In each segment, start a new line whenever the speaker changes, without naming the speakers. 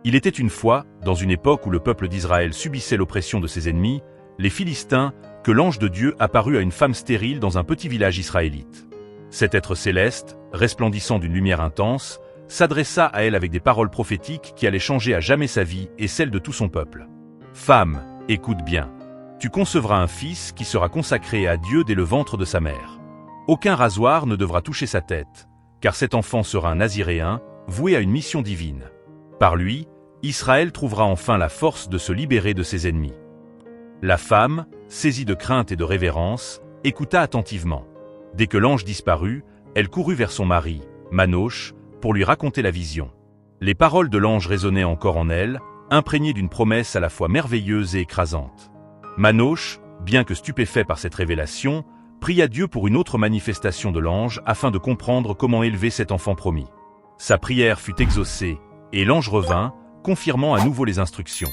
Il était une fois, dans une époque où le peuple d'Israël subissait l'oppression de ses ennemis, les Philistins, que l'ange de Dieu apparut à une femme stérile dans un petit village israélite. Cet être céleste, resplendissant d'une lumière intense, s'adressa à elle avec des paroles prophétiques qui allaient changer à jamais sa vie et celle de tout son peuple. « Femme, écoute bien. Tu concevras un fils qui sera consacré à Dieu dès le ventre de sa mère. Aucun rasoir ne devra toucher sa tête, car cet enfant sera un naziréen, voué à une mission divine. Par lui, Israël trouvera enfin la force de se libérer de ses ennemis. » La femme, saisie de crainte et de révérence, écouta attentivement. Dès que l'ange disparut, elle courut vers son mari, Manoch, pour lui raconter la vision. Les paroles de l'ange résonnaient encore en elle, imprégnées d'une promesse à la fois merveilleuse et écrasante. Manoch, bien que stupéfait par cette révélation, pria Dieu pour une autre manifestation de l'ange afin de comprendre comment élever cet enfant promis. Sa prière fut exaucée, et l'ange revint, confirmant à nouveau les instructions.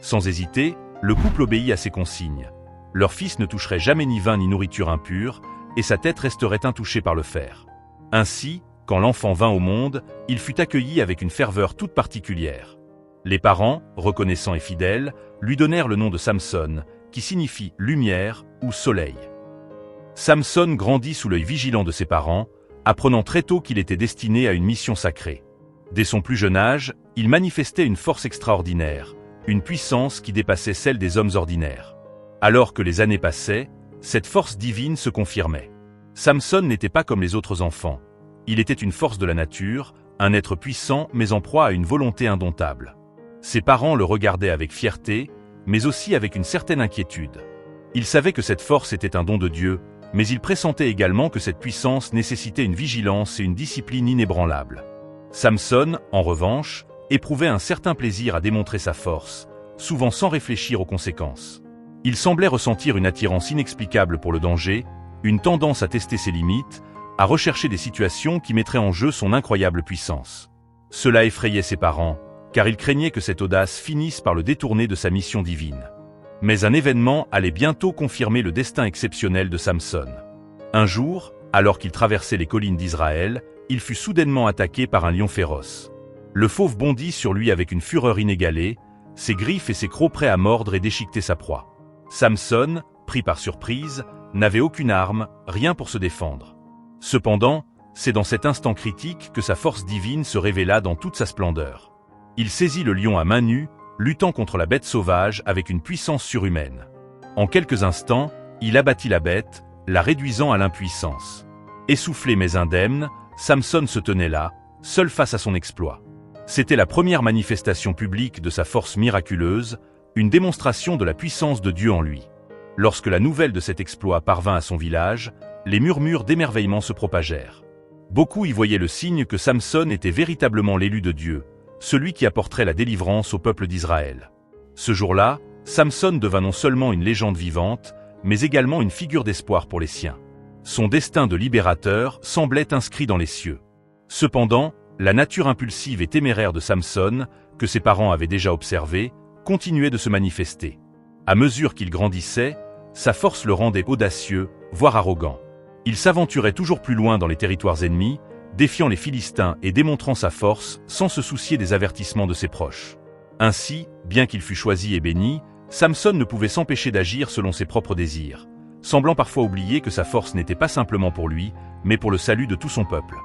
Sans hésiter, le couple obéit à ses consignes. Leur fils ne toucherait jamais ni vin ni nourriture impure, et sa tête resterait intouchée par le fer. Ainsi, quand l'enfant vint au monde, il fut accueilli avec une ferveur toute particulière. Les parents, reconnaissants et fidèles, lui donnèrent le nom de Samson, qui signifie lumière ou soleil. Samson grandit sous l'œil vigilant de ses parents, apprenant très tôt qu'il était destiné à une mission sacrée. Dès son plus jeune âge, il manifestait une force extraordinaire, une puissance qui dépassait celle des hommes ordinaires. Alors que les années passaient, cette force divine se confirmait. Samson n'était pas comme les autres enfants. Il était une force de la nature, un être puissant mais en proie à une volonté indomptable. Ses parents le regardaient avec fierté, mais aussi avec une certaine inquiétude. Ils savaient que cette force était un don de Dieu, mais ils pressentaient également que cette puissance nécessitait une vigilance et une discipline inébranlables. Samson, en revanche, éprouvait un certain plaisir à démontrer sa force, souvent sans réfléchir aux conséquences. Il semblait ressentir une attirance inexplicable pour le danger, une tendance à tester ses limites, à rechercher des situations qui mettraient en jeu son incroyable puissance. Cela effrayait ses parents, car ils craignaient que cette audace finisse par le détourner de sa mission divine. Mais un événement allait bientôt confirmer le destin exceptionnel de Samson. Un jour, alors qu'il traversait les collines d'Israël, il fut soudainement attaqué par un lion féroce. Le fauve bondit sur lui avec une fureur inégalée, ses griffes et ses crocs prêts à mordre et déchiqueter sa proie. Samson, pris par surprise, n'avait aucune arme, rien pour se défendre. Cependant, c'est dans cet instant critique que sa force divine se révéla dans toute sa splendeur. Il saisit le lion à main nue, luttant contre la bête sauvage avec une puissance surhumaine. En quelques instants, il abattit la bête, la réduisant à l'impuissance. Essoufflé mais indemne, Samson se tenait là, seul face à son exploit. C'était la première manifestation publique de sa force miraculeuse, une démonstration de la puissance de Dieu en lui. Lorsque la nouvelle de cet exploit parvint à son village, les murmures d'émerveillement se propagèrent. Beaucoup y voyaient le signe que Samson était véritablement l'élu de Dieu, celui qui apporterait la délivrance au peuple d'Israël. Ce jour-là, Samson devint non seulement une légende vivante, mais également une figure d'espoir pour les siens. Son destin de libérateur semblait inscrit dans les cieux. Cependant, la nature impulsive et téméraire de Samson, que ses parents avaient déjà observée, continuait de se manifester. À mesure qu'il grandissait, sa force le rendait audacieux, voire arrogant. Il s'aventurait toujours plus loin dans les territoires ennemis, défiant les Philistins et démontrant sa force sans se soucier des avertissements de ses proches. Ainsi, bien qu'il fût choisi et béni, Samson ne pouvait s'empêcher d'agir selon ses propres désirs, semblant parfois oublier que sa force n'était pas simplement pour lui, mais pour le salut de tout son peuple.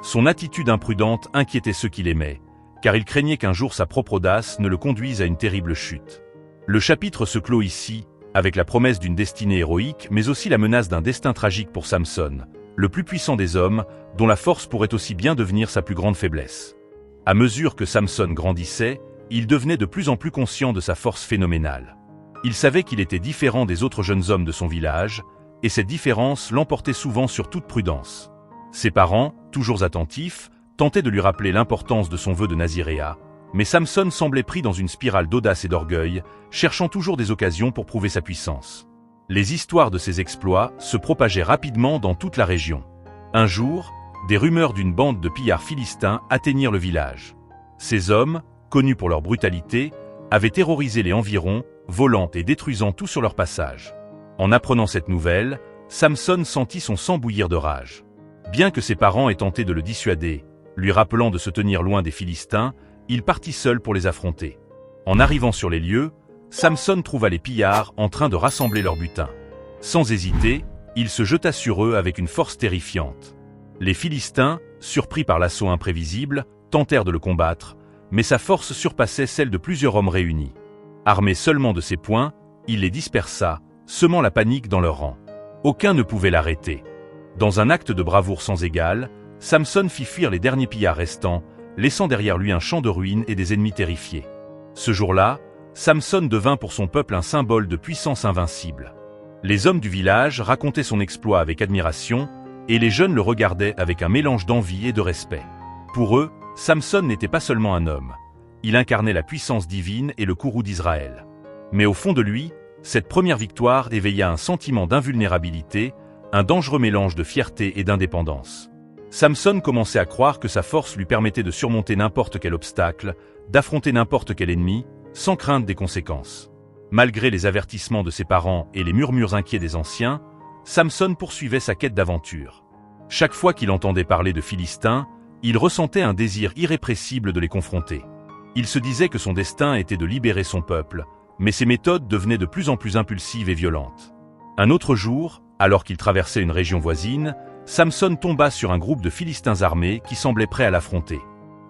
Son attitude imprudente inquiétait ceux qui l'aimaient, car il craignait qu'un jour sa propre audace ne le conduise à une terrible chute. Le chapitre se clôt ici, avec la promesse d'une destinée héroïque, mais aussi la menace d'un destin tragique pour Samson, le plus puissant des hommes, dont la force pourrait aussi bien devenir sa plus grande faiblesse. À mesure que Samson grandissait, il devenait de plus en plus conscient de sa force phénoménale. Il savait qu'il était différent des autres jeunes hommes de son village, et cette différence l'emportait souvent sur toute prudence. Ses parents, toujours attentifs, tentaient de lui rappeler l'importance de son vœu de naziréat, mais Samson semblait pris dans une spirale d'audace et d'orgueil, cherchant toujours des occasions pour prouver sa puissance. Les histoires de ses exploits se propageaient rapidement dans toute la région. Un jour, des rumeurs d'une bande de pillards philistins atteignirent le village. Ces hommes, connus pour leur brutalité, avaient terrorisé les environs, volant et détruisant tout sur leur passage. En apprenant cette nouvelle, Samson sentit son sang bouillir de rage. Bien que ses parents aient tenté de le dissuader, lui rappelant de se tenir loin des Philistins, il partit seul pour les affronter. En arrivant sur les lieux, Samson trouva les pillards en train de rassembler leur butin. Sans hésiter, il se jeta sur eux avec une force terrifiante. Les Philistins, surpris par l'assaut imprévisible, tentèrent de le combattre, mais sa force surpassait celle de plusieurs hommes réunis. Armé seulement de ses poings, il les dispersa, semant la panique dans leurs rangs. Aucun ne pouvait l'arrêter. Dans un acte de bravoure sans égal, Samson fit fuir les derniers pillards restants, laissant derrière lui un champ de ruines et des ennemis terrifiés. Ce jour-là, Samson devint pour son peuple un symbole de puissance invincible. Les hommes du village racontaient son exploit avec admiration, et les jeunes le regardaient avec un mélange d'envie et de respect. Pour eux, Samson n'était pas seulement un homme. Il incarnait la puissance divine et le courroux d'Israël. Mais au fond de lui, cette première victoire éveilla un sentiment d'invulnérabilité, un dangereux mélange de fierté et d'indépendance. Samson commençait à croire que sa force lui permettait de surmonter n'importe quel obstacle, d'affronter n'importe quel ennemi, sans crainte des conséquences. Malgré les avertissements de ses parents et les murmures inquiets des anciens, Samson poursuivait sa quête d'aventure. Chaque fois qu'il entendait parler de Philistins, il ressentait un désir irrépressible de les confronter. Il se disait que son destin était de libérer son peuple, mais ses méthodes devenaient de plus en plus impulsives et violentes. Un autre jour, alors qu'il traversait une région voisine, Samson tomba sur un groupe de Philistins armés qui semblaient prêts à l'affronter.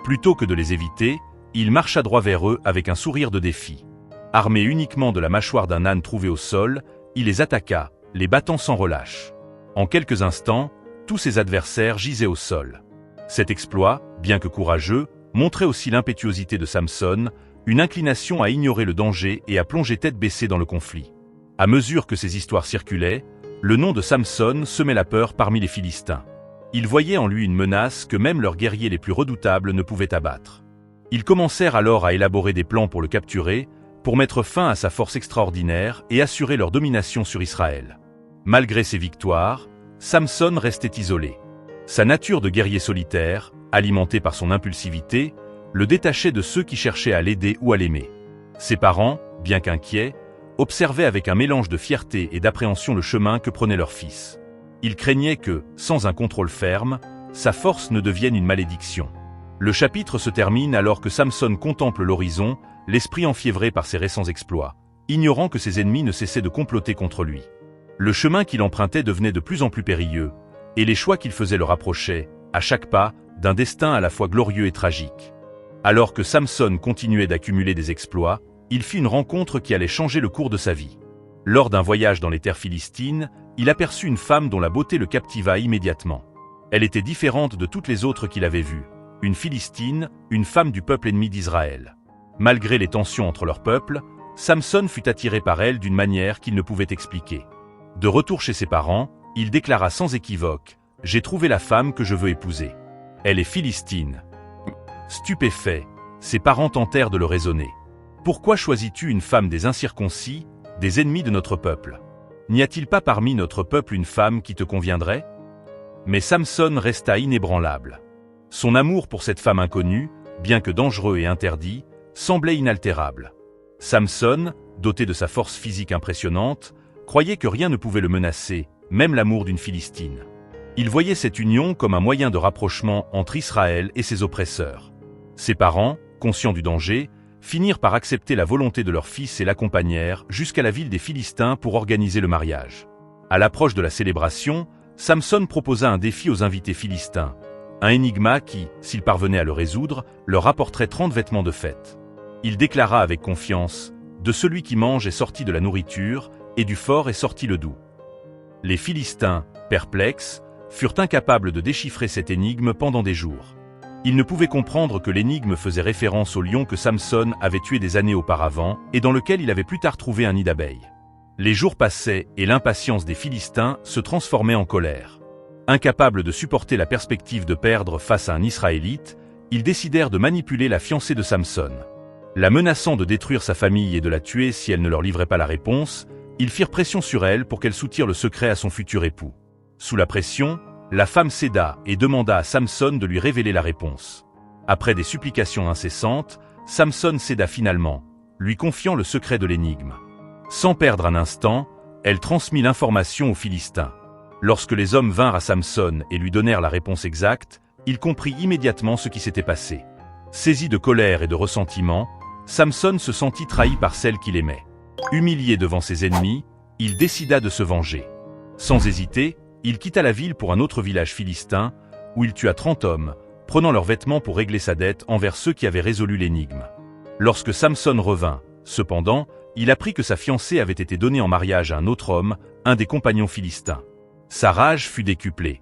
Plutôt que de les éviter, il marcha droit vers eux avec un sourire de défi. Armé uniquement de la mâchoire d'un âne trouvé au sol, il les attaqua, les battant sans relâche. En quelques instants, tous ses adversaires gisaient au sol. Cet exploit, bien que courageux, montrait aussi l'impétuosité de Samson, une inclination à ignorer le danger et à plonger tête baissée dans le conflit. À mesure que ces histoires circulaient, le nom de Samson semait la peur parmi les Philistins. Ils voyaient en lui une menace que même leurs guerriers les plus redoutables ne pouvaient abattre. Ils commencèrent alors à élaborer des plans pour le capturer, pour mettre fin à sa force extraordinaire et assurer leur domination sur Israël. Malgré ses victoires, Samson restait isolé. Sa nature de guerrier solitaire, alimentée par son impulsivité, le détachait de ceux qui cherchaient à l'aider ou à l'aimer. Ses parents, bien qu'inquiets, observaient avec un mélange de fierté et d'appréhension le chemin que prenait leur fils. Ils craignaient que, sans un contrôle ferme, sa force ne devienne une malédiction. Le chapitre se termine alors que Samson contemple l'horizon, l'esprit enfiévré par ses récents exploits, ignorant que ses ennemis ne cessaient de comploter contre lui. Le chemin qu'il empruntait devenait de plus en plus périlleux, et les choix qu'il faisait le rapprochaient, à chaque pas, d'un destin à la fois glorieux et tragique. Alors que Samson continuait d'accumuler des exploits, il fit une rencontre qui allait changer le cours de sa vie. Lors d'un voyage dans les terres philistines, il aperçut une femme dont la beauté le captiva immédiatement. Elle était différente de toutes les autres qu'il avait vues, une Philistine, une femme du peuple ennemi d'Israël. Malgré les tensions entre leurs peuples, Samson fut attiré par elle d'une manière qu'il ne pouvait expliquer. De retour chez ses parents, il déclara sans équivoque « J'ai trouvé la femme que je veux épouser. Elle est philistine. » Stupéfait, ses parents tentèrent de le raisonner. « Pourquoi choisis-tu une femme des incirconcis, des ennemis de notre peuple? N'y a-t-il pas parmi notre peuple une femme qui te conviendrait ?» Mais Samson resta inébranlable. Son amour pour cette femme inconnue, bien que dangereux et interdit, semblait inaltérable. Samson, doté de sa force physique impressionnante, croyait que rien ne pouvait le menacer, même l'amour d'une Philistine. Il voyait cette union comme un moyen de rapprochement entre Israël et ses oppresseurs. Ses parents, conscients du danger, finirent par accepter la volonté de leur fils et l'accompagnèrent jusqu'à la ville des Philistins pour organiser le mariage. À l'approche de la célébration, Samson proposa un défi aux invités philistins, un énigma qui, s'ils parvenaient à le résoudre, leur apporterait 30 vêtements de fête. Il déclara avec confiance « De celui qui mange est sorti de la nourriture, et du fort est sorti le doux. » Les Philistins, perplexes, furent incapables de déchiffrer cette énigme pendant des jours. Ils ne pouvaient comprendre que l'énigme faisait référence au lion que Samson avait tué des années auparavant et dans lequel il avait plus tard trouvé un nid d'abeilles. Les jours passaient et l'impatience des Philistins se transformait en colère. Incapables de supporter la perspective de perdre face à un Israélite, ils décidèrent de manipuler la fiancée de Samson. La menaçant de détruire sa famille et de la tuer si elle ne leur livrait pas la réponse, ils firent pression sur elle pour qu'elle soutire le secret à son futur époux. Sous la pression, la femme céda et demanda à Samson de lui révéler la réponse. Après des supplications incessantes, Samson céda finalement, lui confiant le secret de l'énigme. Sans perdre un instant, elle transmit l'information aux Philistins. Lorsque les hommes vinrent à Samson et lui donnèrent la réponse exacte, il comprit immédiatement ce qui s'était passé. Saisi de colère et de ressentiment, Samson se sentit trahi par celle qu'il aimait. Humilié devant ses ennemis, il décida de se venger. Sans hésiter, il quitta la ville pour un autre village philistin, où il tua 30 hommes, prenant leurs vêtements pour régler sa dette envers ceux qui avaient résolu l'énigme. Lorsque Samson revint, cependant, il apprit que sa fiancée avait été donnée en mariage à un autre homme, un des compagnons philistins. Sa rage fut décuplée.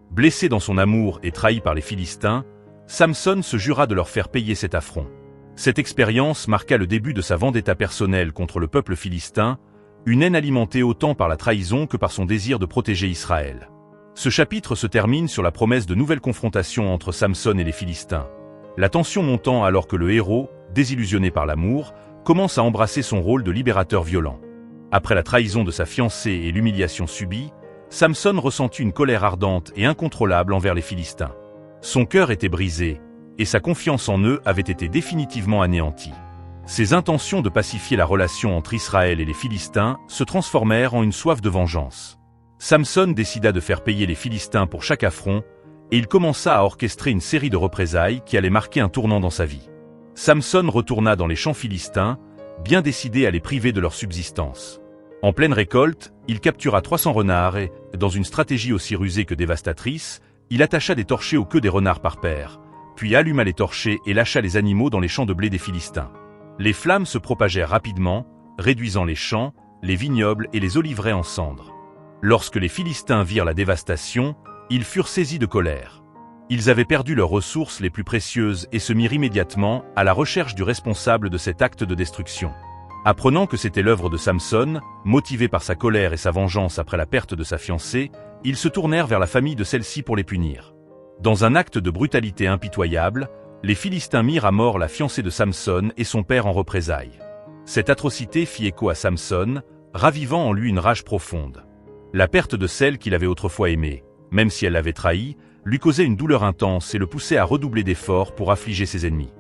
Blessé dans son amour et trahi par les Philistins, Samson se jura de leur faire payer cet affront. Cette expérience marqua le début de sa vendetta personnelle contre le peuple philistin, une haine alimentée autant par la trahison que par son désir de protéger Israël. Ce chapitre se termine sur la promesse de nouvelles confrontations entre Samson et les Philistins. La tension montant alors que le héros, désillusionné par l'amour, commence à embrasser son rôle de libérateur violent. Après la trahison de sa fiancée et l'humiliation subie, Samson ressentit une colère ardente et incontrôlable envers les Philistins. Son cœur était brisé, et sa confiance en eux avait été définitivement anéantie. Ses intentions de pacifier la relation entre Israël et les Philistins se transformèrent en une soif de vengeance. Samson décida de faire payer les Philistins pour chaque affront, et il commença à orchestrer une série de représailles qui allaient marquer un tournant dans sa vie. Samson retourna dans les champs philistins, bien décidé à les priver de leur subsistance. En pleine récolte, il captura 300 renards et, dans une stratégie aussi rusée que dévastatrice, il attacha des torchers aux queues des renards par paire, puis alluma les torchers et lâcha les animaux dans les champs de blé des Philistins. Les flammes se propagèrent rapidement, réduisant les champs, les vignobles et les oliveraies en cendres. Lorsque les Philistins virent la dévastation, ils furent saisis de colère. Ils avaient perdu leurs ressources les plus précieuses et se mirent immédiatement à la recherche du responsable de cet acte de destruction. Apprenant que c'était l'œuvre de Samson, motivé par sa colère et sa vengeance après la perte de sa fiancée, ils se tournèrent vers la famille de celle-ci pour les punir. Dans un acte de brutalité impitoyable, les Philistins mirent à mort la fiancée de Samson et son père en représailles. Cette atrocité fit écho à Samson, ravivant en lui une rage profonde. La perte de celle qu'il avait autrefois aimée, même si elle l'avait trahi, lui causait une douleur intense et le poussait à redoubler d'efforts pour affliger ses ennemis.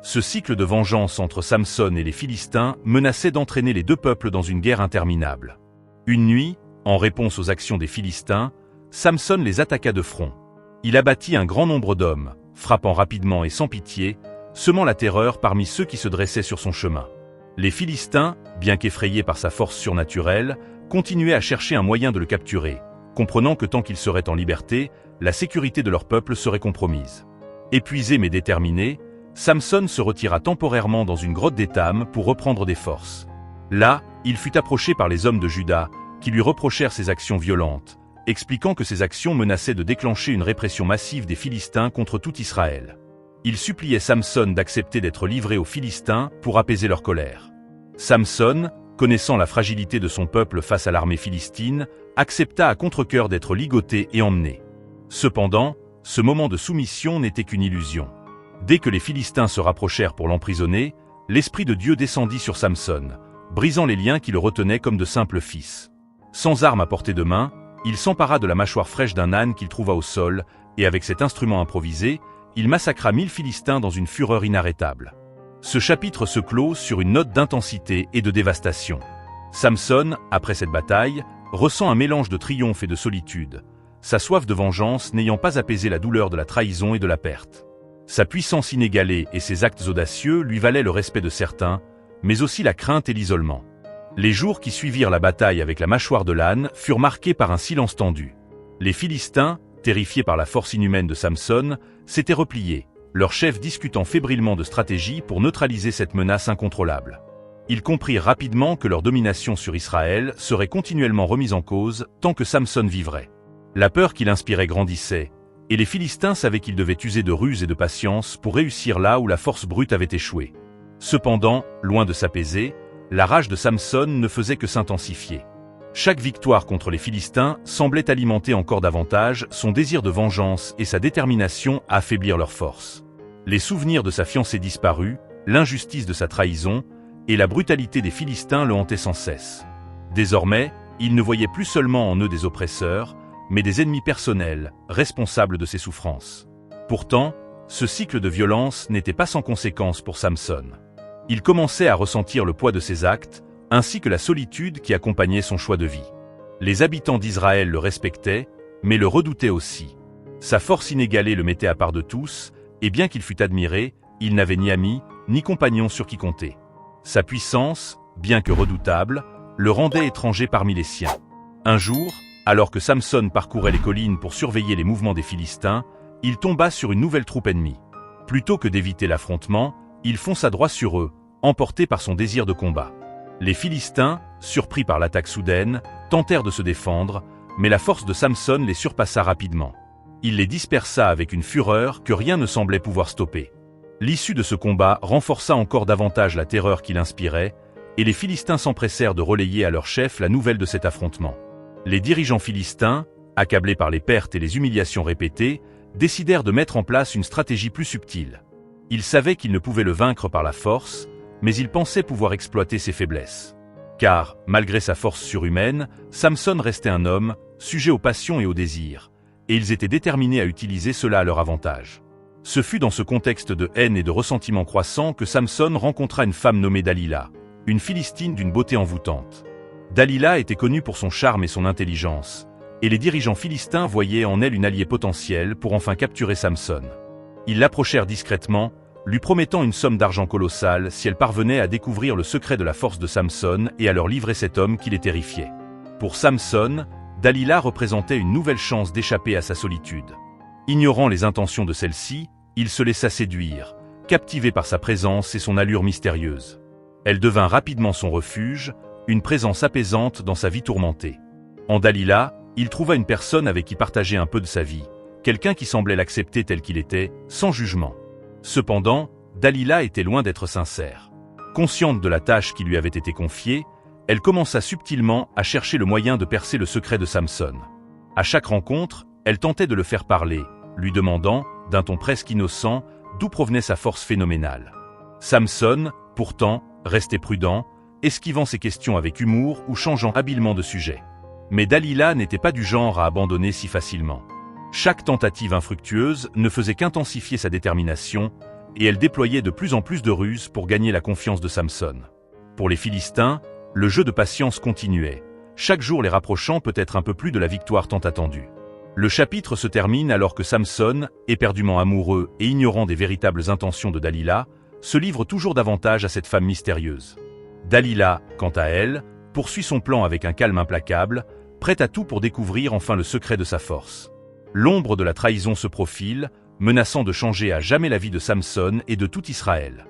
Ce cycle de vengeance entre Samson et les Philistins menaçait d'entraîner les deux peuples dans une guerre interminable. Une nuit, en réponse aux actions des Philistins, Samson les attaqua de front. Il abattit un grand nombre d'hommes, frappant rapidement et sans pitié, semant la terreur parmi ceux qui se dressaient sur son chemin. Les Philistins, bien qu'effrayés par sa force surnaturelle, continuaient à chercher un moyen de le capturer, comprenant que tant qu'il serait en liberté, la sécurité de leur peuple serait compromise. Épuisé mais déterminé, Samson se retira temporairement dans une grotte d'Étham pour reprendre des forces. Là, il fut approché par les hommes de Juda, qui lui reprochèrent ses actions violentes, expliquant que ces actions menaçaient de déclencher une répression massive des Philistins contre tout Israël. Ils suppliaient Samson d'accepter d'être livré aux Philistins pour apaiser leur colère. Samson, connaissant la fragilité de son peuple face à l'armée philistine, accepta à contre-cœur d'être ligoté et emmené. Cependant, ce moment de soumission n'était qu'une illusion. Dès que les Philistins se rapprochèrent pour l'emprisonner, l'Esprit de Dieu descendit sur Samson, brisant les liens qui le retenaient comme de simples fils. Sans arme à portée de main, il s'empara de la mâchoire fraîche d'un âne qu'il trouva au sol, et avec cet instrument improvisé, il massacra 1000 Philistins dans une fureur inarrêtable. Ce chapitre se clôt sur une note d'intensité et de dévastation. Samson, après cette bataille, ressent un mélange de triomphe et de solitude, sa soif de vengeance n'ayant pas apaisé la douleur de la trahison et de la perte. Sa puissance inégalée et ses actes audacieux lui valaient le respect de certains, mais aussi la crainte et l'isolement. Les jours qui suivirent la bataille avec la mâchoire de l'âne furent marqués par un silence tendu. Les Philistins, terrifiés par la force inhumaine de Samson, s'étaient repliés, leur chef discutant fébrilement de stratégie pour neutraliser cette menace incontrôlable. Ils comprirent rapidement que leur domination sur Israël serait continuellement remise en cause tant que Samson vivrait. La peur qu'il inspirait grandissait, et les Philistins savaient qu'ils devaient user de ruse et de patience pour réussir là où la force brute avait échoué. Cependant, loin de s'apaiser, la rage de Samson ne faisait que s'intensifier. Chaque victoire contre les Philistins semblait alimenter encore davantage son désir de vengeance et sa détermination à affaiblir leur force. Les souvenirs de sa fiancée disparue, l'injustice de sa trahison et la brutalité des Philistins le hantaient sans cesse. Désormais, il ne voyait plus seulement en eux des oppresseurs, mais des ennemis personnels, responsables de ses souffrances. Pourtant, ce cycle de violence n'était pas sans conséquences pour Samson. Il commençait à ressentir le poids de ses actes, ainsi que la solitude qui accompagnait son choix de vie. Les habitants d'Israël le respectaient, mais le redoutaient aussi. Sa force inégalée le mettait à part de tous, et bien qu'il fût admiré, Il n'avait ni amis, ni compagnons sur qui compter. Sa puissance, bien que redoutable, le rendait étranger parmi les siens. Un jour, alors que Samson parcourait les collines pour surveiller les mouvements des Philistins, il tomba sur une nouvelle troupe ennemie. Plutôt que d'éviter l'affrontement, il fonça droit sur eux, emporté par son désir de combat. Les Philistins, surpris par l'attaque soudaine, tentèrent de se défendre, mais la force de Samson les surpassa rapidement. Il les dispersa avec une fureur que rien ne semblait pouvoir stopper. L'issue de ce combat renforça encore davantage la terreur qu'il inspirait, et les Philistins s'empressèrent de relayer à leur chef la nouvelle de cet affrontement. Les dirigeants philistins, accablés par les pertes et les humiliations répétées, décidèrent de mettre en place une stratégie plus subtile. Ils savaient qu'ils ne pouvaient le vaincre par la force, mais ils pensaient pouvoir exploiter ses faiblesses. Car, malgré sa force surhumaine, Samson restait un homme, sujet aux passions et aux désirs, et ils étaient déterminés à utiliser cela à leur avantage. Ce fut dans ce contexte de haine et de ressentiment croissant que Samson rencontra une femme nommée Dalila, une Philistine d'une beauté envoûtante. Dalila était connue pour son charme et son intelligence, et les dirigeants philistins voyaient en elle une alliée potentielle pour enfin capturer Samson. Ils l'approchèrent discrètement, lui promettant une somme d'argent colossale si elle parvenait à découvrir le secret de la force de Samson et à leur livrer cet homme qui les terrifiait. Pour Samson, Dalila représentait une nouvelle chance d'échapper à sa solitude. Ignorant les intentions de celle-ci, il se laissa séduire, captivé par sa présence et son allure mystérieuse. Elle devint rapidement son refuge, une présence apaisante dans sa vie tourmentée. En Dalila, il trouva une personne avec qui partager un peu de sa vie, quelqu'un qui semblait l'accepter tel qu'il était, sans jugement. Cependant, Dalila était loin d'être sincère. Consciente de la tâche qui lui avait été confiée, elle commença subtilement à chercher le moyen de percer le secret de Samson. À chaque rencontre, elle tentait de le faire parler, lui demandant, d'un ton presque innocent, d'où provenait sa force phénoménale. Samson, pourtant, restait prudent, esquivant ses questions avec humour ou changeant habilement de sujet. Mais Dalila n'était pas du genre à abandonner si facilement. Chaque tentative infructueuse ne faisait qu'intensifier sa détermination, et elle déployait de plus en plus de ruses pour gagner la confiance de Samson. Pour les Philistins, le jeu de patience continuait, chaque jour les rapprochant peut-être un peu plus de la victoire tant attendue. Le chapitre se termine alors que Samson, éperdument amoureux et ignorant des véritables intentions de Dalila, se livre toujours davantage à cette femme mystérieuse. Dalila, quant à elle, poursuit son plan avec un calme implacable, prête à tout pour découvrir enfin le secret de sa force. L'ombre de la trahison se profile, menaçant de changer à jamais la vie de Samson et de tout Israël.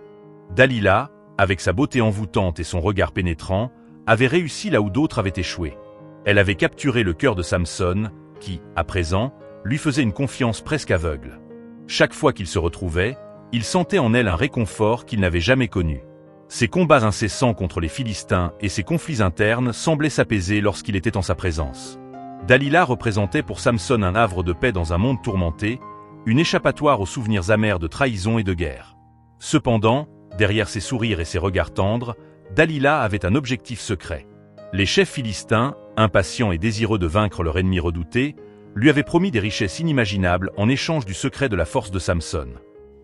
Dalila, avec sa beauté envoûtante et son regard pénétrant, avait réussi là où d'autres avaient échoué. Elle avait capturé le cœur de Samson, qui, à présent, lui faisait une confiance presque aveugle. Chaque fois qu'il se retrouvait, il sentait en elle un réconfort qu'il n'avait jamais connu. Ses combats incessants contre les Philistins et ses conflits internes semblaient s'apaiser lorsqu'il était en sa présence. Dalila représentait pour Samson un havre de paix dans un monde tourmenté, une échappatoire aux souvenirs amers de trahison et de guerre. Cependant, derrière ses sourires et ses regards tendres, Dalila avait un objectif secret. Les chefs philistins, impatients et désireux de vaincre leur ennemi redouté, lui avaient promis des richesses inimaginables en échange du secret de la force de Samson.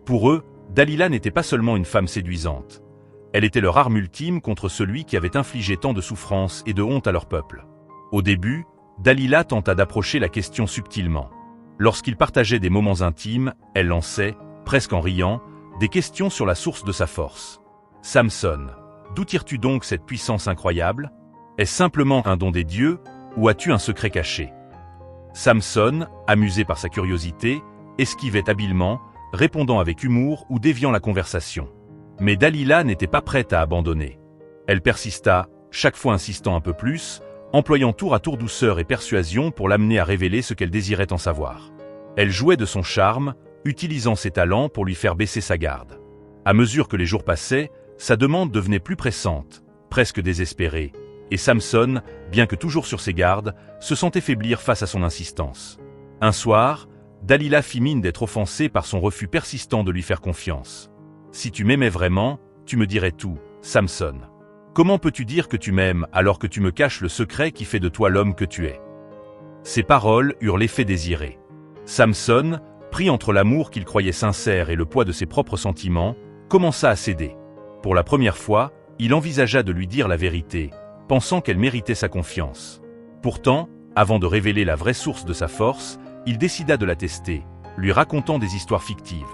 Pour eux, Dalila n'était pas seulement une femme séduisante. Elle était leur arme ultime contre celui qui avait infligé tant de souffrances et de honte à leur peuple. Au début, Dalila tenta d'approcher la question subtilement. Lorsqu'ils partageaient des moments intimes, elle lançait, presque en riant, des questions sur la source de sa force. « Samson, d'où tires-tu donc cette puissance incroyable ? Est-ce simplement un don des dieux, ou as-tu un secret caché ?» Samson, amusé par sa curiosité, esquivait habilement, répondant avec humour ou déviant la conversation. Mais Dalila n'était pas prête à abandonner. Elle persista, chaque fois insistant un peu plus, employant tour à tour douceur et persuasion pour l'amener à révéler ce qu'elle désirait en savoir. Elle jouait de son charme, utilisant ses talents pour lui faire baisser sa garde. À mesure que les jours passaient, sa demande devenait plus pressante, presque désespérée, et Samson, bien que toujours sur ses gardes, se sentait faiblir face à son insistance. Un soir, Dalila fit mine d'être offensée par son refus persistant de lui faire confiance. « Si tu m'aimais vraiment, tu me dirais tout, Samson. Comment peux-tu dire que tu m'aimes alors que tu me caches le secret qui fait de toi l'homme que tu es ?» Ces paroles eurent l'effet désiré. Samson, pris entre l'amour qu'il croyait sincère et le poids de ses propres sentiments, commença à céder. Pour la première fois, il envisagea de lui dire la vérité, pensant qu'elle méritait sa confiance. Pourtant, avant de révéler la vraie source de sa force, il décida de la tester, lui racontant des histoires fictives.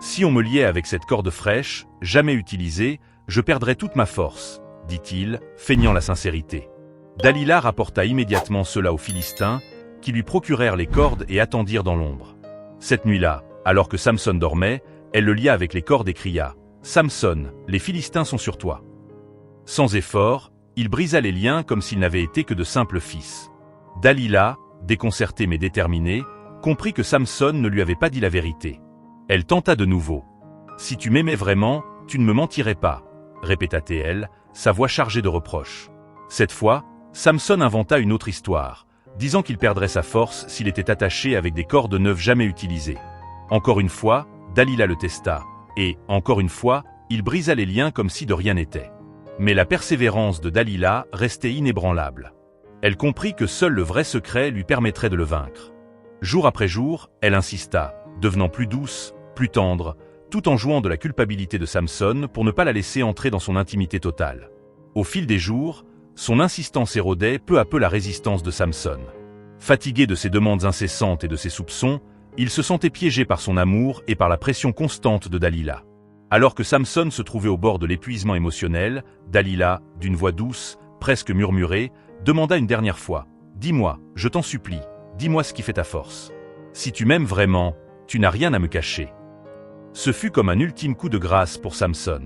Si on me liait avec cette corde fraîche, jamais utilisée, je perdrais toute ma force, dit-il, feignant la sincérité. Dalila rapporta immédiatement cela aux Philistins, qui lui procurèrent les cordes et attendirent dans l'ombre. Cette nuit-là, alors que Samson dormait, elle le lia avec les cordes et cria « Samson, les Philistins sont sur toi !» Sans effort, il brisa les liens comme s'ils n'avaient été que de simples fils. Dalila, déconcertée mais déterminée, comprit que Samson ne lui avait pas dit la vérité. Elle tenta de nouveau. « Si tu m'aimais vraiment, tu ne me mentirais pas », répéta-t-elle, sa voix chargée de reproches. Cette fois, Samson inventa une autre histoire, disant qu'il perdrait sa force s'il était attaché avec des cordes neuves jamais utilisées. Encore une fois, Dalila le testa, et, encore une fois, il brisa les liens comme si de rien n'était. Mais la persévérance de Dalila restait inébranlable. Elle comprit que seul le vrai secret lui permettrait de le vaincre. Jour après jour, elle insista, devenant plus douce, plus tendre, tout en jouant de la culpabilité de Samson pour ne pas la laisser entrer dans son intimité totale. Au fil des jours, son insistance érodait peu à peu la résistance de Samson. Fatigué de ses demandes incessantes et de ses soupçons, il se sentait piégé par son amour et par la pression constante de Dalila. Alors que Samson se trouvait au bord de l'épuisement émotionnel, Dalila, d'une voix douce, presque murmurée, demanda une dernière fois « Dis-moi, je t'en supplie, dis-moi ce qui fait ta force. Si tu m'aimes vraiment, tu n'as rien à me cacher. » Ce fut comme un ultime coup de grâce pour Samson.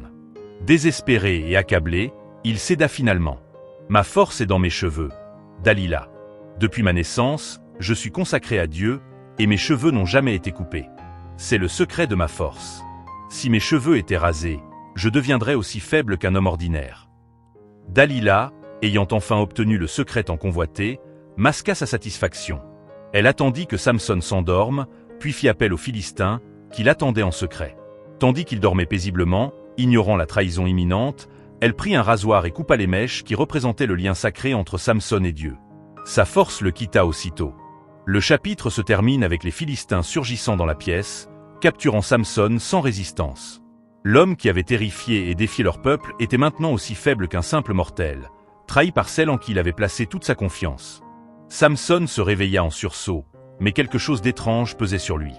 Désespéré et accablé, il céda finalement. « Ma force est dans mes cheveux, Dalila. Depuis ma naissance, je suis consacré à Dieu, et mes cheveux n'ont jamais été coupés. C'est le secret de ma force. Si mes cheveux étaient rasés, je deviendrais aussi faible qu'un homme ordinaire. » Dalila, ayant enfin obtenu le secret tant convoité, masqua sa satisfaction. Elle attendit que Samson s'endorme, puis fit appel aux Philistins, qui l'attendaient en secret. Tandis qu'il dormait paisiblement, ignorant la trahison imminente, elle prit un rasoir et coupa les mèches qui représentaient le lien sacré entre Samson et Dieu. Sa force le quitta aussitôt. Le chapitre se termine avec les Philistins surgissant dans la pièce, capturant Samson sans résistance. L'homme qui avait terrifié et défié leur peuple était maintenant aussi faible qu'un simple mortel, trahi par celle en qui il avait placé toute sa confiance. Samson se réveilla en sursaut, mais quelque chose d'étrange pesait sur lui.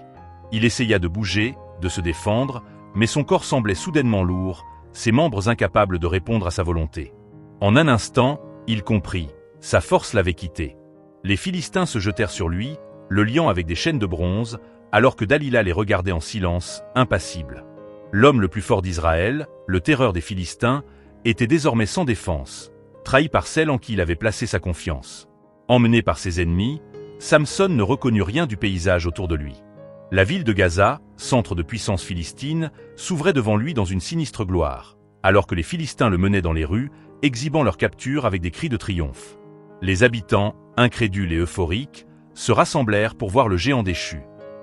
Il essaya de bouger, de se défendre, mais son corps semblait soudainement lourd, ses membres incapables de répondre à sa volonté. En un instant, il comprit, sa force l'avait quitté. Les Philistins se jetèrent sur lui, le liant avec des chaînes de bronze, alors que Dalila les regardait en silence, impassible. L'homme le plus fort d'Israël, le terreur des Philistins, était désormais sans défense, trahi par celle en qui il avait placé sa confiance. Emmené par ses ennemis, Samson ne reconnut rien du paysage autour de lui. La ville de Gaza, centre de puissance philistine, s'ouvrait devant lui dans une sinistre gloire, alors que les Philistins le menaient dans les rues, exhibant leur capture avec des cris de triomphe. Les habitants, incrédules et euphoriques, se rassemblèrent pour voir le géant déchu.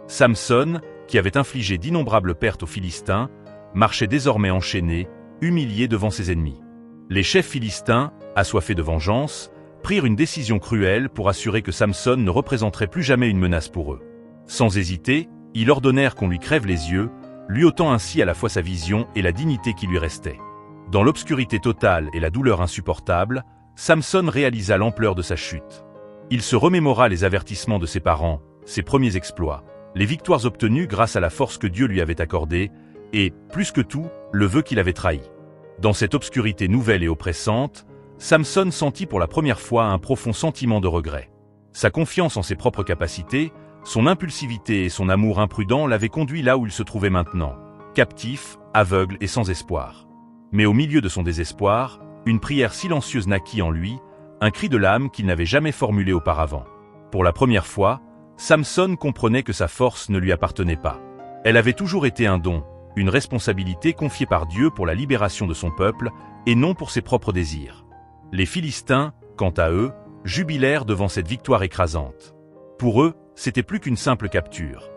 Samson, qui avait infligé d'innombrables pertes aux Philistins, marchait désormais enchaîné, humilié devant ses ennemis. Les chefs philistins, assoiffés de vengeance, prirent une décision cruelle pour assurer que Samson ne représenterait plus jamais une menace pour eux. Sans hésiter, ils ordonnèrent qu'on lui crève les yeux, lui ôtant ainsi à la fois sa vision et la dignité qui lui restait. Dans l'obscurité totale et la douleur insupportable, Samson réalisa l'ampleur de sa chute. Il se remémora les avertissements de ses parents, ses premiers exploits, les victoires obtenues grâce à la force que Dieu lui avait accordée, et, plus que tout, le vœu qu'il avait trahi. Dans cette obscurité nouvelle et oppressante, Samson sentit pour la première fois un profond sentiment de regret. Sa confiance en ses propres capacités, son impulsivité et son amour imprudent l'avaient conduit là où il se trouvait maintenant, captif, aveugle et sans espoir. Mais au milieu de son désespoir, une prière silencieuse naquit en lui, un cri de l'âme qu'il n'avait jamais formulé auparavant. Pour la première fois, Samson comprenait que sa force ne lui appartenait pas. Elle avait toujours été un don, une responsabilité confiée par Dieu pour la libération de son peuple, et non pour ses propres désirs. Les Philistins, quant à eux, jubilèrent devant cette victoire écrasante. Pour eux, c'était plus qu'une simple capture.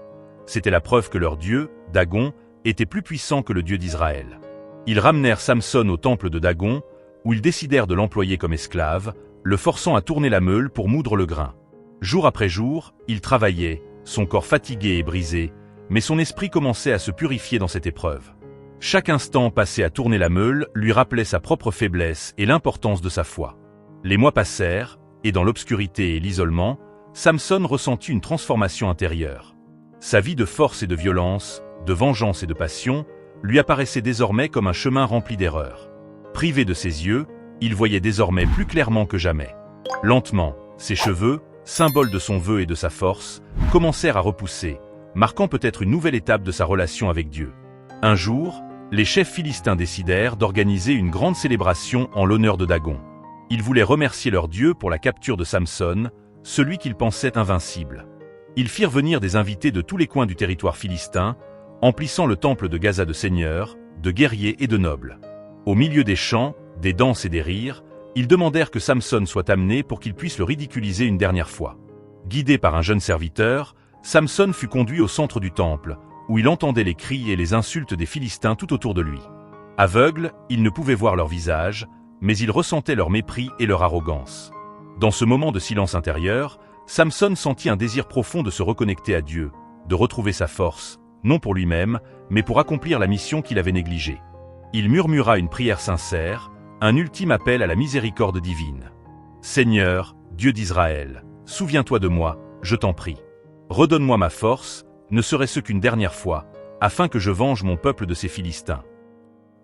C'était la preuve que leur Dieu, Dagon, était plus puissant que le Dieu d'Israël. Ils ramenèrent Samson au temple de Dagon, où ils décidèrent de l'employer comme esclave, le forçant à tourner la meule pour moudre le grain. Jour après jour, il travaillait, son corps fatigué et brisé, mais son esprit commençait à se purifier dans cette épreuve. Chaque instant passé à tourner la meule lui rappelait sa propre faiblesse et l'importance de sa foi. Les mois passèrent, et dans l'obscurité et l'isolement, Samson ressentit une transformation intérieure. Sa vie de force et de violence, de vengeance et de passion, lui apparaissait désormais comme un chemin rempli d'erreurs. Privé de ses yeux, il voyait désormais plus clairement que jamais. Lentement, ses cheveux, symbole de son vœu et de sa force, commencèrent à repousser, marquant peut-être une nouvelle étape de sa relation avec Dieu. Un jour, les chefs philistins décidèrent d'organiser une grande célébration en l'honneur de Dagon. Ils voulaient remercier leur Dieu pour la capture de Samson, celui qu'ils pensaient invincible. Ils firent venir des invités de tous les coins du territoire philistin, emplissant le temple de Gaza de seigneurs, de guerriers et de nobles. Au milieu des chants, des danses et des rires, ils demandèrent que Samson soit amené pour qu'ils puissent le ridiculiser une dernière fois. Guidé par un jeune serviteur, Samson fut conduit au centre du temple, où il entendait les cris et les insultes des Philistins tout autour de lui. Aveugle, il ne pouvait voir leur visage, mais il ressentait leur mépris et leur arrogance. Dans ce moment de silence intérieur, Samson sentit un désir profond de se reconnecter à Dieu, de retrouver sa force, non pour lui-même, mais pour accomplir la mission qu'il avait négligée. Il murmura une prière sincère, un ultime appel à la miséricorde divine. « Seigneur, Dieu d'Israël, souviens-toi de moi, je t'en prie. Redonne-moi ma force, ne serait-ce qu'une dernière fois, afin que je venge mon peuple de ces Philistins. »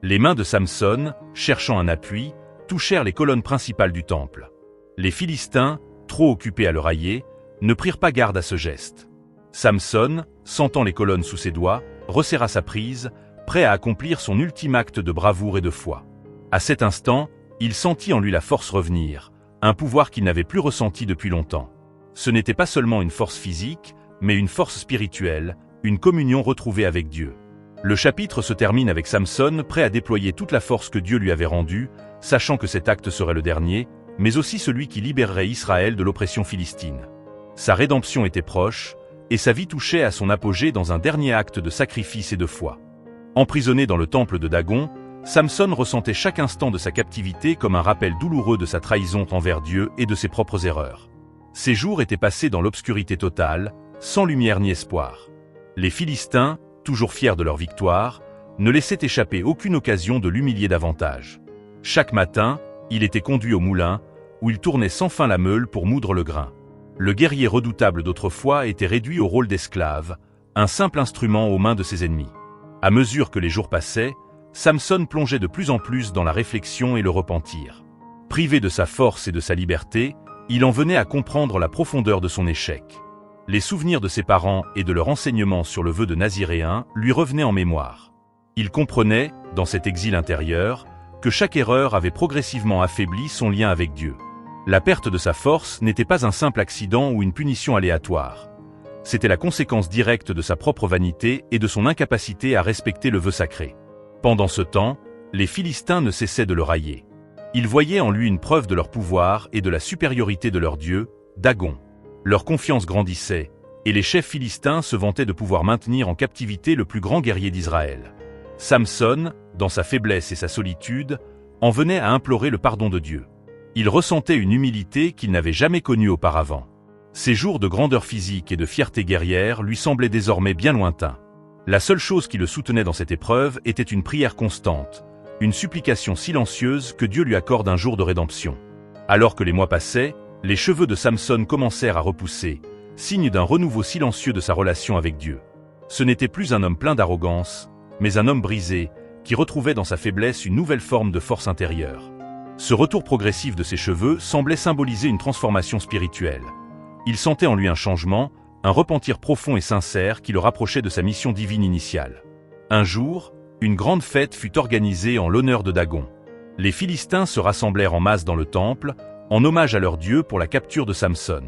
Les mains de Samson, cherchant un appui, touchèrent les colonnes principales du temple. Les Philistins, trop occupés à le railler, ne prirent pas garde à ce geste. Samson, sentant les colonnes sous ses doigts, resserra sa prise, prêt à accomplir son ultime acte de bravoure et de foi. À cet instant, il sentit en lui la force revenir, un pouvoir qu'il n'avait plus ressenti depuis longtemps. Ce n'était pas seulement une force physique, mais une force spirituelle, une communion retrouvée avec Dieu. Le chapitre se termine avec Samson prêt à déployer toute la force que Dieu lui avait rendue, sachant que cet acte serait le dernier, mais aussi celui qui libérerait Israël de l'oppression philistine. Sa rédemption était proche, et sa vie touchait à son apogée dans un dernier acte de sacrifice et de foi. Emprisonné dans le temple de Dagon, Samson ressentait chaque instant de sa captivité comme un rappel douloureux de sa trahison envers Dieu et de ses propres erreurs. Ses jours étaient passés dans l'obscurité totale, sans lumière ni espoir. Les Philistins, toujours fiers de leur victoire, ne laissaient échapper aucune occasion de l'humilier davantage. Chaque matin, il était conduit au moulin, où il tournait sans fin la meule pour moudre le grain. Le guerrier redoutable d'autrefois était réduit au rôle d'esclave, un simple instrument aux mains de ses ennemis. À mesure que les jours passaient, Samson plongeait de plus en plus dans la réflexion et le repentir. Privé de sa force et de sa liberté, il en venait à comprendre la profondeur de son échec. Les souvenirs de ses parents et de leur enseignement sur le vœu de Naziréen lui revenaient en mémoire. Il comprenait, dans cet exil intérieur, que chaque erreur avait progressivement affaibli son lien avec Dieu. La perte de sa force n'était pas un simple accident ou une punition aléatoire. C'était la conséquence directe de sa propre vanité et de son incapacité à respecter le vœu sacré. Pendant ce temps, les Philistins ne cessaient de le railler. Ils voyaient en lui une preuve de leur pouvoir et de la supériorité de leur dieu, Dagon. Leur confiance grandissait, et les chefs philistins se vantaient de pouvoir maintenir en captivité le plus grand guerrier d'Israël. Samson, dans sa faiblesse et sa solitude, en venait à implorer le pardon de Dieu. Il ressentait une humilité qu'il n'avait jamais connue auparavant. Ses jours de grandeur physique et de fierté guerrière lui semblaient désormais bien lointains. La seule chose qui le soutenait dans cette épreuve était une prière constante, une supplication silencieuse que Dieu lui accorde un jour de rédemption. Alors que les mois passaient, les cheveux de Samson commencèrent à repousser, signe d'un renouveau silencieux de sa relation avec Dieu. Ce n'était plus un homme plein d'arrogance, mais un homme brisé, qui retrouvait dans sa faiblesse une nouvelle forme de force intérieure. Ce retour progressif de ses cheveux semblait symboliser une transformation spirituelle. Il sentait en lui un changement, un repentir profond et sincère qui le rapprochait de sa mission divine initiale. Un jour, une grande fête fut organisée en l'honneur de Dagon. Les Philistins se rassemblèrent en masse dans le temple, en hommage à leur Dieu pour la capture de Samson.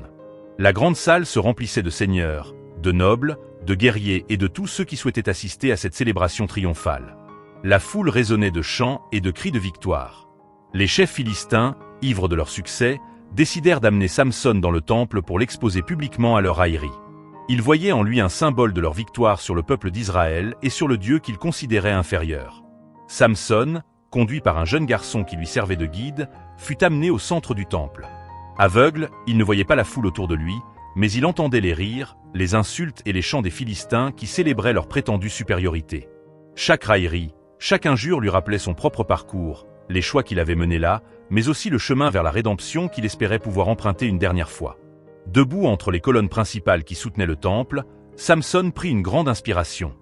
La grande salle se remplissait de seigneurs, de nobles, de guerriers et de tous ceux qui souhaitaient assister à cette célébration triomphale. La foule résonnait de chants et de cris de victoire. Les chefs philistins, ivres de leur succès, décidèrent d'amener Samson dans le temple pour l'exposer publiquement à leur raillerie. Ils voyaient en lui un symbole de leur victoire sur le peuple d'Israël et sur le Dieu qu'ils considéraient inférieur. Samson, conduit par un jeune garçon qui lui servait de guide, fut amené au centre du temple. Aveugle, il ne voyait pas la foule autour de lui, mais il entendait les rires, les insultes et les chants des Philistins qui célébraient leur prétendue supériorité. Chaque raillerie, chaque injure lui rappelait son propre parcours, les choix qu'il avait menés là, mais aussi le chemin vers la rédemption qu'il espérait pouvoir emprunter une dernière fois. Debout entre les colonnes principales qui soutenaient le temple, Samson prit une grande inspiration.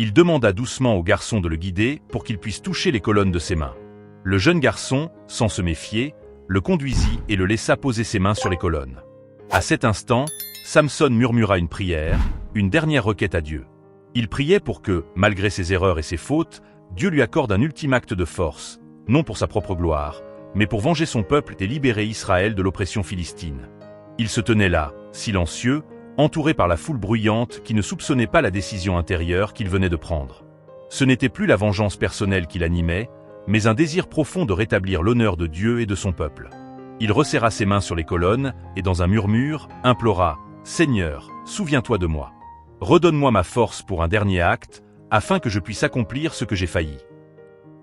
Il demanda doucement au garçon de le guider pour qu'il puisse toucher les colonnes de ses mains. Le jeune garçon, sans se méfier, le conduisit et le laissa poser ses mains sur les colonnes. À cet instant, Samson murmura une prière, une dernière requête à Dieu. Il priait pour que, malgré ses erreurs et ses fautes, Dieu lui accorde un ultime acte de force, non pour sa propre gloire, mais pour venger son peuple et libérer Israël de l'oppression philistine. Il se tenait là, silencieux, entouré par la foule bruyante qui ne soupçonnait pas la décision intérieure qu'il venait de prendre. Ce n'était plus la vengeance personnelle qui l'animait, mais un désir profond de rétablir l'honneur de Dieu et de son peuple. Il resserra ses mains sur les colonnes et dans un murmure, implora « Seigneur, souviens-toi de moi. Redonne-moi ma force pour un dernier acte, afin que je puisse accomplir ce que j'ai failli. »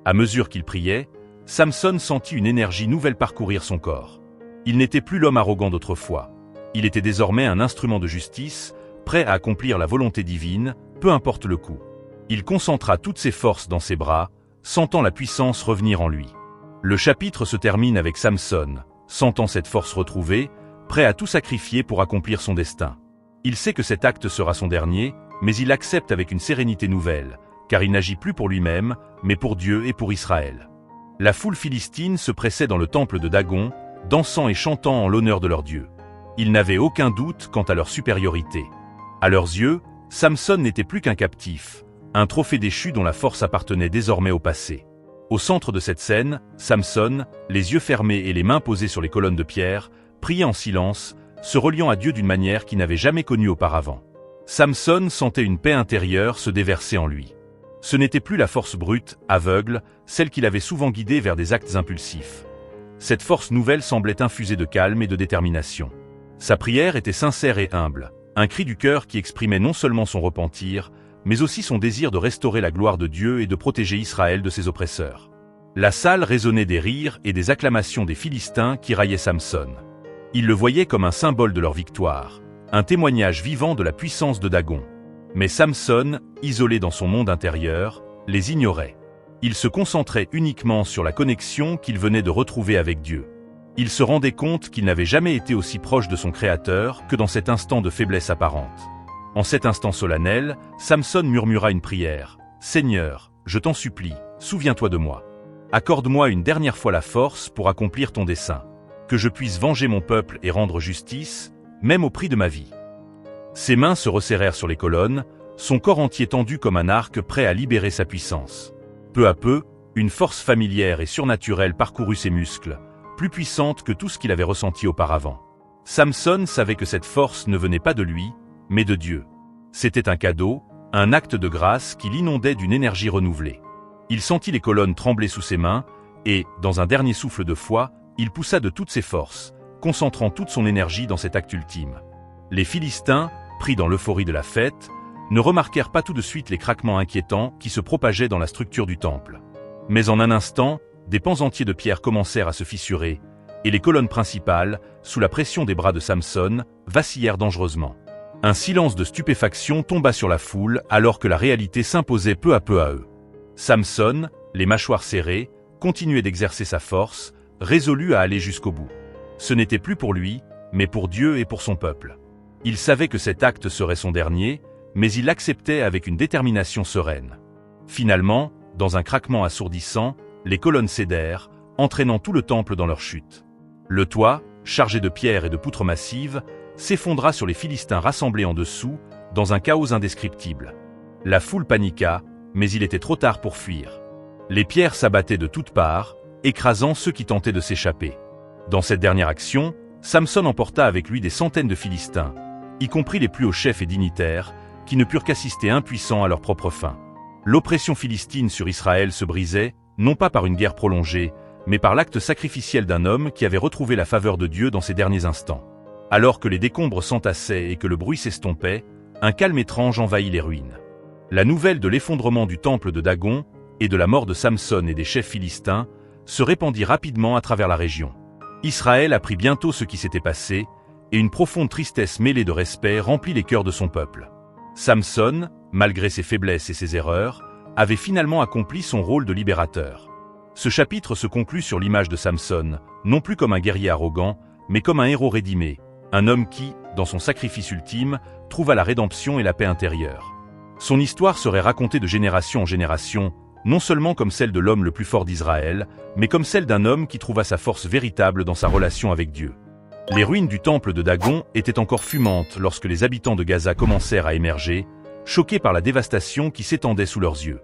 À mesure qu'il priait, Samson sentit une énergie nouvelle parcourir son corps. Il n'était plus l'homme arrogant d'autrefois. Il était désormais un instrument de justice, prêt à accomplir la volonté divine, peu importe le coût. Il concentra toutes ses forces dans ses bras, sentant la puissance revenir en lui. Le chapitre se termine avec Samson, sentant cette force retrouvée, prêt à tout sacrifier pour accomplir son destin. Il sait que cet acte sera son dernier, mais il l'accepte avec une sérénité nouvelle, car il n'agit plus pour lui-même, mais pour Dieu et pour Israël. La foule philistine se pressait dans le temple de Dagon, dansant et chantant en l'honneur de leur Dieu. Ils n'avaient aucun doute quant à leur supériorité. À leurs yeux, Samson n'était plus qu'un captif, un trophée déchu dont la force appartenait désormais au passé. Au centre de cette scène, Samson, les yeux fermés et les mains posées sur les colonnes de pierre, priait en silence, se reliant à Dieu d'une manière qu'il n'avait jamais connue auparavant. Samson sentait une paix intérieure se déverser en lui. Ce n'était plus la force brute, aveugle, celle qui l'avait souvent guidé vers des actes impulsifs. Cette force nouvelle semblait infusée de calme et de détermination. Sa prière était sincère et humble, un cri du cœur qui exprimait non seulement son repentir, mais aussi son désir de restaurer la gloire de Dieu et de protéger Israël de ses oppresseurs. La salle résonnait des rires et des acclamations des Philistins qui raillaient Samson. Ils le voyaient comme un symbole de leur victoire, un témoignage vivant de la puissance de Dagon. Mais Samson, isolé dans son monde intérieur, les ignorait. Il se concentrait uniquement sur la connexion qu'il venait de retrouver avec Dieu. Il se rendait compte qu'il n'avait jamais été aussi proche de son Créateur que dans cet instant de faiblesse apparente. En cet instant solennel, Samson murmura une prière. « Seigneur, je t'en supplie, souviens-toi de moi. Accorde-moi une dernière fois la force pour accomplir ton dessein. Que je puisse venger mon peuple et rendre justice, même au prix de ma vie. » Ses mains se resserrèrent sur les colonnes, son corps entier tendu comme un arc prêt à libérer sa puissance. Peu à peu, une force familière et surnaturelle parcourut ses muscles, plus puissante que tout ce qu'il avait ressenti auparavant. Samson savait que cette force ne venait pas de lui, mais de Dieu. C'était un cadeau, un acte de grâce qui l'inondait d'une énergie renouvelée. Il sentit les colonnes trembler sous ses mains, et, dans un dernier souffle de foi, il poussa de toutes ses forces, concentrant toute son énergie dans cet acte ultime. Les Philistins, pris dans l'euphorie de la fête, ne remarquèrent pas tout de suite les craquements inquiétants qui se propageaient dans la structure du temple. Mais en un instant, des pans entiers de pierre commencèrent à se fissurer, et les colonnes principales, sous la pression des bras de Samson, vacillèrent dangereusement. Un silence de stupéfaction tomba sur la foule alors que la réalité s'imposait peu à peu à eux. Samson, les mâchoires serrées, continuait d'exercer sa force, résolu à aller jusqu'au bout. Ce n'était plus pour lui, mais pour Dieu et pour son peuple. Il savait que cet acte serait son dernier, mais il l'acceptait avec une détermination sereine. Finalement, dans un craquement assourdissant, les colonnes cédèrent, entraînant tout le temple dans leur chute. Le toit, chargé de pierres et de poutres massives, s'effondra sur les Philistins rassemblés en dessous, dans un chaos indescriptible. La foule paniqua, mais il était trop tard pour fuir. Les pierres s'abattaient de toutes parts, écrasant ceux qui tentaient de s'échapper. Dans cette dernière action, Samson emporta avec lui des centaines de Philistins, y compris les plus hauts chefs et dignitaires, qui ne purent qu'assister impuissants à leur propre fin. L'oppression philistine sur Israël se brisait, non pas par une guerre prolongée, mais par l'acte sacrificiel d'un homme qui avait retrouvé la faveur de Dieu dans ses derniers instants. Alors que les décombres s'entassaient et que le bruit s'estompait, un calme étrange envahit les ruines. La nouvelle de l'effondrement du temple de Dagon et de la mort de Samson et des chefs philistins se répandit rapidement à travers la région. Israël apprit bientôt ce qui s'était passé, et une profonde tristesse mêlée de respect remplit les cœurs de son peuple. Samson, malgré ses faiblesses et ses erreurs, avait finalement accompli son rôle de libérateur. Ce chapitre se conclut sur l'image de Samson, non plus comme un guerrier arrogant, mais comme un héros rédimé, un homme qui, dans son sacrifice ultime, trouva la rédemption et la paix intérieure. Son histoire serait racontée de génération en génération, non seulement comme celle de l'homme le plus fort d'Israël, mais comme celle d'un homme qui trouva sa force véritable dans sa relation avec Dieu. Les ruines du temple de Dagon étaient encore fumantes lorsque les habitants de Gaza commencèrent à émerger, choqués par la dévastation qui s'étendait sous leurs yeux.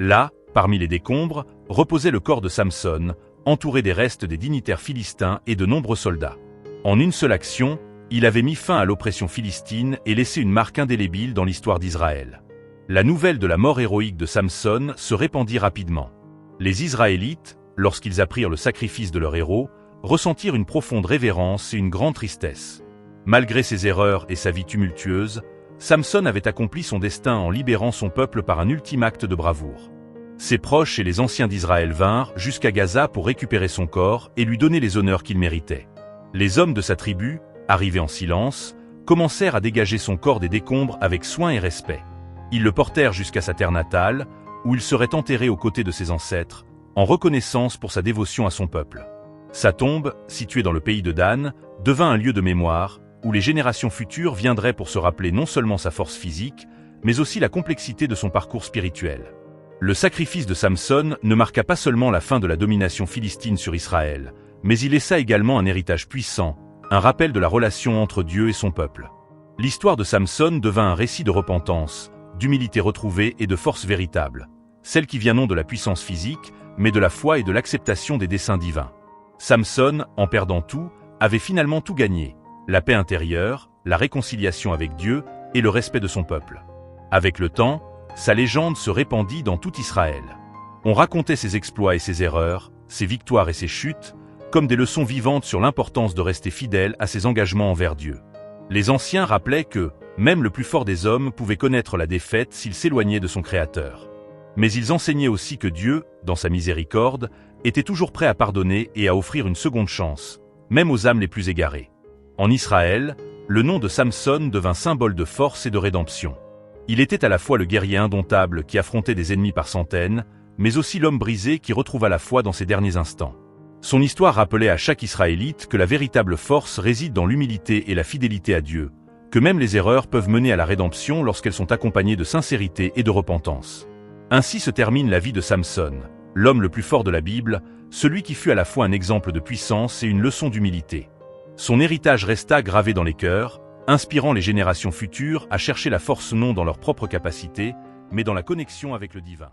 Là, parmi les décombres, reposait le corps de Samson, entouré des restes des dignitaires philistins et de nombreux soldats. En une seule action, il avait mis fin à l'oppression philistine et laissé une marque indélébile dans l'histoire d'Israël. La nouvelle de la mort héroïque de Samson se répandit rapidement. Les Israélites, lorsqu'ils apprirent le sacrifice de leur héros, ressentirent une profonde révérence et une grande tristesse. Malgré ses erreurs et sa vie tumultueuse, Samson avait accompli son destin en libérant son peuple par un ultime acte de bravoure. Ses proches et les anciens d'Israël vinrent jusqu'à Gaza pour récupérer son corps et lui donner les honneurs qu'il méritait. Les hommes de sa tribu, arrivés en silence, commencèrent à dégager son corps des décombres avec soin et respect. Ils le portèrent jusqu'à sa terre natale, où il serait enterré aux côtés de ses ancêtres, en reconnaissance pour sa dévotion à son peuple. Sa tombe, située dans le pays de Dan, devint un lieu de mémoire, où les générations futures viendraient pour se rappeler non seulement sa force physique, mais aussi la complexité de son parcours spirituel. Le sacrifice de Samson ne marqua pas seulement la fin de la domination philistine sur Israël, mais il laissa également un héritage puissant, un rappel de la relation entre Dieu et son peuple. L'histoire de Samson devint un récit de repentance, d'humilité retrouvée et de force véritable, celle qui vient non de la puissance physique, mais de la foi et de l'acceptation des desseins divins. Samson, en perdant tout, avait finalement tout gagné, la paix intérieure, la réconciliation avec Dieu et le respect de son peuple. Avec le temps, sa légende se répandit dans tout Israël. On racontait ses exploits et ses erreurs, ses victoires et ses chutes, comme des leçons vivantes sur l'importance de rester fidèle à ses engagements envers Dieu. Les anciens rappelaient que, même le plus fort des hommes pouvait connaître la défaite s'il s'éloignait de son Créateur. Mais ils enseignaient aussi que Dieu, dans sa miséricorde, était toujours prêt à pardonner et à offrir une seconde chance, même aux âmes les plus égarées. En Israël, le nom de Samson devint symbole de force et de rédemption. Il était à la fois le guerrier indomptable qui affrontait des ennemis par centaines, mais aussi l'homme brisé qui retrouva la foi dans ses derniers instants. Son histoire rappelait à chaque Israélite que la véritable force réside dans l'humilité et la fidélité à Dieu, que même les erreurs peuvent mener à la rédemption lorsqu'elles sont accompagnées de sincérité et de repentance. Ainsi se termine la vie de Samson, l'homme le plus fort de la Bible, celui qui fut à la fois un exemple de puissance et une leçon d'humilité. Son héritage resta gravé dans les cœurs, inspirant les générations futures à chercher la force non dans leur propre capacité, mais dans la connexion avec le divin.